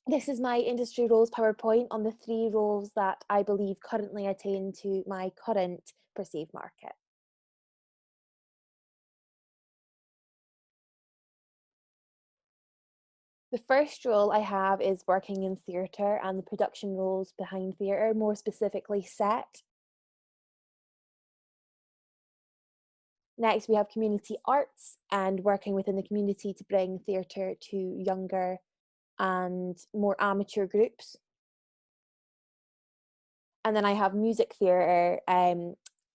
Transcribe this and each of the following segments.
This is my industry roles PowerPoint on the 3 roles that I believe currently attain to my current perceived market. The first role I have is working in theatre and the production roles behind theatre, more specifically set. Next, we have community arts and working within the community to bring theatre to younger and more amateur groups. And then I have music theatre,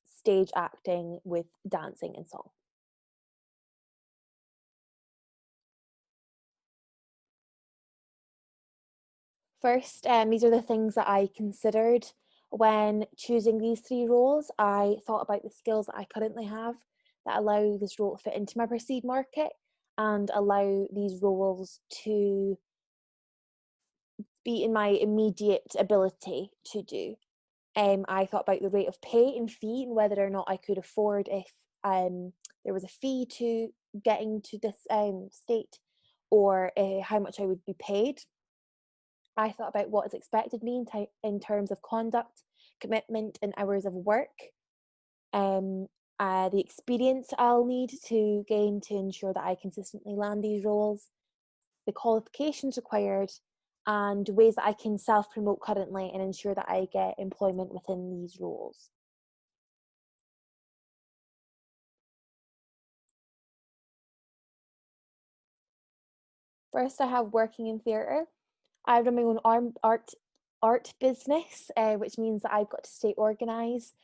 stage acting with dancing and song. First, these are the things that I considered when choosing these 3 roles. I thought about the skills that I currently have that allow this role to fit into my perceived market and allow these roles to be in my immediate ability to do. I thought about the rate of pay and fee and whether or not I could afford if there was a fee to getting to this state, or how much I would be paid. I thought about what is expected me in terms of conduct, commitment, and hours of work. Um, the experience I'll need to gain to ensure that I consistently land these roles, the qualifications required, and ways that I can self promote currently and ensure that I get employment within these roles. First, I have working in theatre. I run my own art business, which means that I've got to stay organised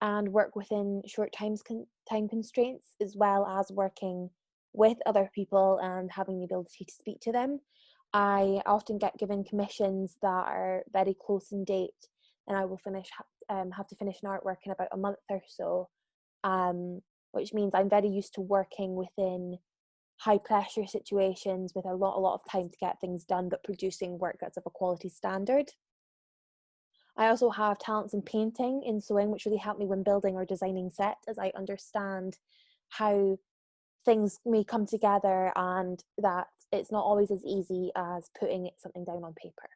and work within short time constraints, as well as working with other people and having the ability to speak to them. I often get given commissions that are very close in date, and I will have to finish an artwork in about a month or so, which means I'm very used to working within high pressure situations with a lot of time to get things done, but producing work that's of a quality standard. I also have talents in painting, in sewing, which really help me when building or designing set, as I understand how things may come together and that it's not always as easy as putting something down on paper.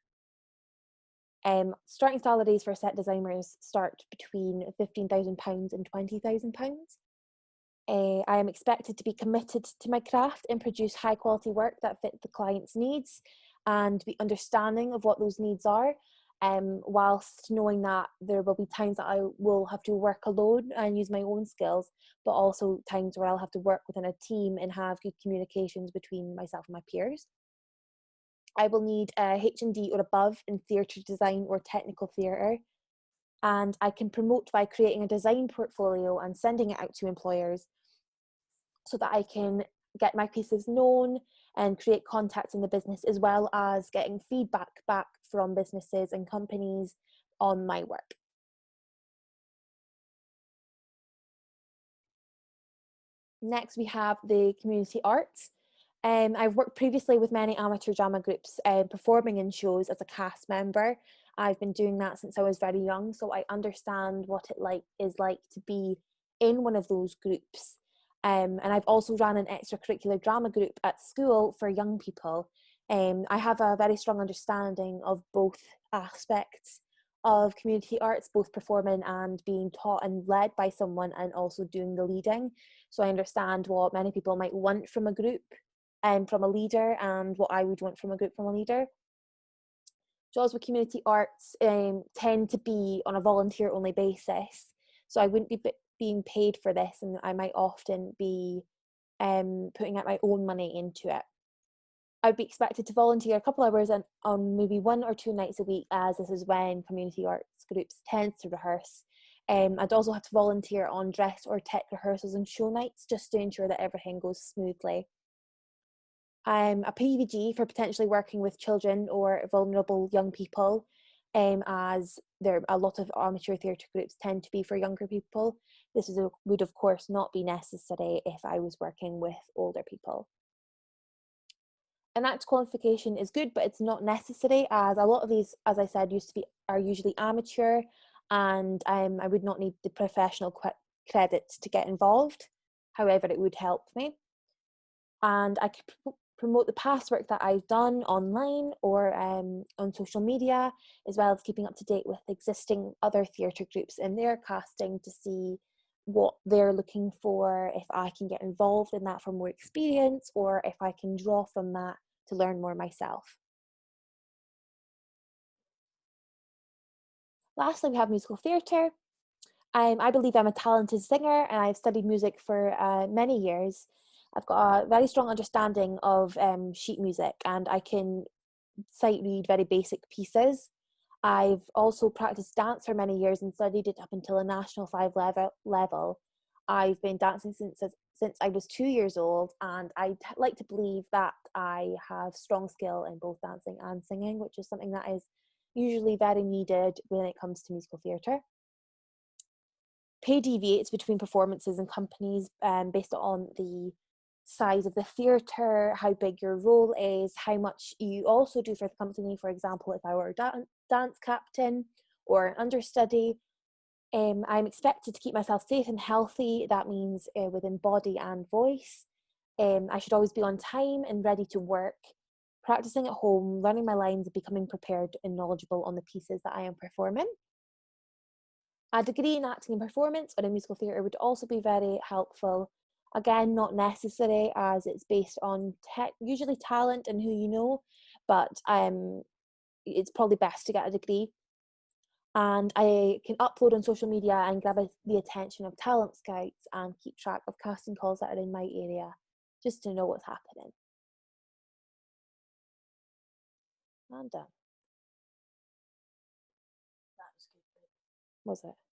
Starting salaries for set designers start between £15,000 and £20,000. I am expected to be committed to my craft and produce high quality work that fit the client's needs and be understanding of what those needs are, whilst knowing that there will be times that I will have to work alone and use my own skills, but also times where I'll have to work within a team and have good communications between myself and my peers. I will need a H&D or above in theatre design or technical theatre, and I can promote by creating a design portfolio and sending it out to employers so that I can get my pieces known and create contacts in the business, as well as getting feedback back from businesses and companies on my work. Next, we have the community arts. I've worked previously with many amateur drama groups, performing in shows as a cast member. I've been doing that since I was very young, so I understand what is like to be in one of those groups. And I've also ran an extracurricular drama group at school for young people. I have a very strong understanding of both aspects of community arts, both performing and being taught and led by someone, and also doing the leading. So I understand what many people might want from a group and from a leader, and what I would want from a group from a leader. Jobs with community arts tend to be on a volunteer only basis. So I wouldn't be being paid for this, and I might often be putting out my own money into it. I'd be expected to volunteer a couple hours on maybe 1 or 2 nights a week, as this is when community arts groups tend to rehearse. I'd also have to volunteer on dress or tech rehearsals and show nights just to ensure that everything goes smoothly. I'm a PVG for potentially working with children or vulnerable young people, as there a lot of amateur theatre groups tend to be for younger people. Would of course not be necessary if I was working with older people. An ACT qualification is good, but it's not necessary, as a lot of these, as I said, are usually amateur, and I would not need the professional credits to get involved. However, it would help me. And I could promote the past work that I've done online or on social media, as well as keeping up to date with existing other theatre groups and their casting to see what they're looking for, if I can get involved in that for more experience, or if I can draw from that to learn more myself. Lastly, we have musical theatre. I believe I'm a talented singer and I've studied music for many years. I've got a very strong understanding of sheet music and I can sight read very basic pieces. I've also practiced dance for many years and studied it up until a national five level. I've been dancing since I was 2 years old, and I'd like to believe that I have strong skill in both dancing and singing, which is something that is usually very needed when it comes to musical theatre. Pay deviates between performances and companies based on the size of the theatre, how big your role is, how much you also do for the company. For example, if I were a dance captain or an understudy, I'm expected to keep myself safe and healthy. That means within body and voice. I should always be on time and ready to work, practicing at home, learning my lines, and becoming prepared and knowledgeable on the pieces that I am performing. A degree in acting and performance or in musical theatre would also be very helpful. Again, not necessary as it's based on usually talent and who you know, but it's probably best to get a degree. And I can upload on social media and grab the attention of talent scouts and keep track of casting calls that are in my area just to know what's happening. And done. That was good. Was it?